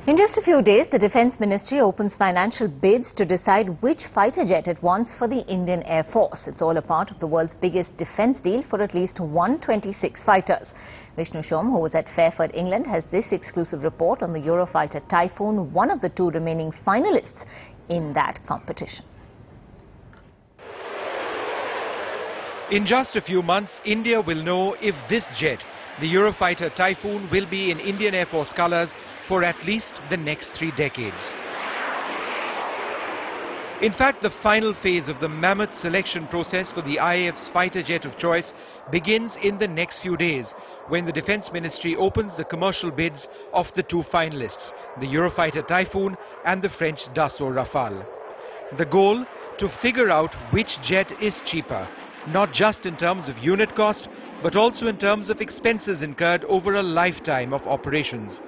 In just a few days, the Defence Ministry opens financial bids to decide which fighter jet it wants for the Indian Air Force. It's all a part of the world's biggest defence deal for at least 126 fighters. Vishnu Shom, who was at Fairford, England, has this exclusive report on the Eurofighter Typhoon, one of the two remaining finalists in that competition. In just a few months, India will know if this jet, the Eurofighter Typhoon, will be in Indian Air Force colours for at least the next 3 decades. In fact, the final phase of the mammoth selection process for the IAF's fighter jet of choice begins in the next few days, when the Defence Ministry opens the commercial bids of the two finalists, the Eurofighter Typhoon and the French Dassault Rafale. The goal? To figure out which jet is cheaper, not just in terms of unit cost, but also in terms of expenses incurred over a lifetime of operations.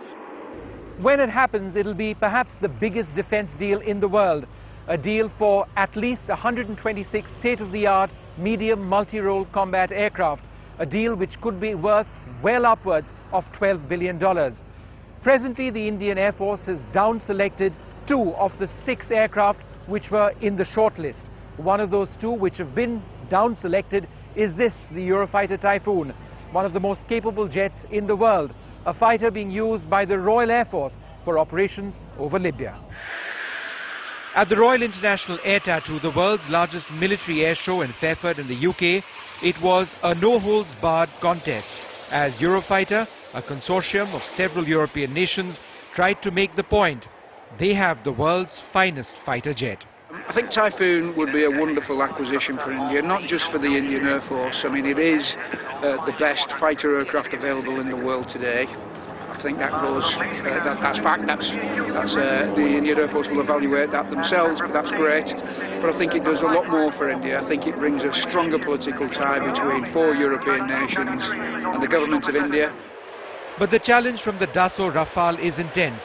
When it happens, it'll be perhaps the biggest defence deal in the world, a deal for at least 126 state-of-the-art medium multi-role combat aircraft, a deal which could be worth well upwards of $12 billion. Presently, the Indian Air Force has down-selected 2 of the 6 aircraft which were in the shortlist. One of those 2 which have been down-selected is this, the Eurofighter Typhoon, one of the most capable jets in the world, a fighter being used by the Royal Air Force for operations over Libya. At the Royal International Air Tattoo, the world's largest military air show in Fairford in the UK, it was a no-holds-barred contest, as Eurofighter, a consortium of several European nations, tried to make the point they have the world's finest fighter jet. I think Typhoon would be a wonderful acquisition for India, not just for the Indian Air Force. I mean, it is the best fighter aircraft available in the world today. I think that goes, that's fact, the Indian Air Force will evaluate that themselves, but that's great. But I think it does a lot more for India. I think it brings a stronger political tie between 4 European nations and the government of India. But the challenge from the Dassault Rafale is intense.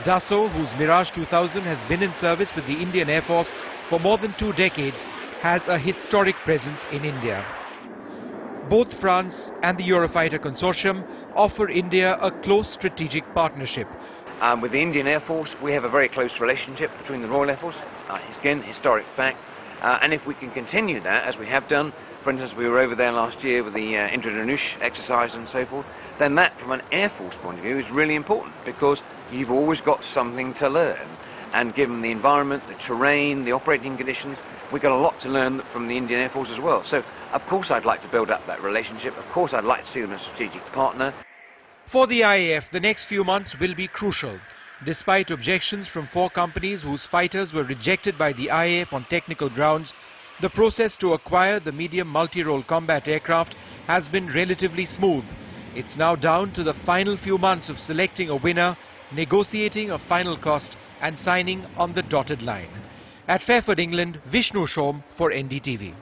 Dassault, whose Mirage 2000 has been in service with the Indian Air Force for more than 2 decades, has a historic presence in India. Both France and the Eurofighter consortium offer India a close strategic partnership. With the Indian Air Force, we have a very close relationship between the Royal Air Force, again, historic fact, and if we can continue that, as we have done, for instance, we were over there last year with the Indradhanush exercise and so forth, then that, from an Air Force point of view, is really important, because you've always got something to learn. And given the environment, the terrain, the operating conditions, we've got a lot to learn from the Indian Air Force as well. So, of course, I'd like to build up that relationship. Of course, I'd like to see them as a strategic partner. For the IAF, the next few months will be crucial. Despite objections from 4 companies whose fighters were rejected by the IAF on technical grounds, the process to acquire the medium multi-role combat aircraft has been relatively smooth. It's now down to the final few months of selecting a winner, negotiating a final cost and signing on the dotted line. At Fairford, England, Vishnu Shom for NDTV.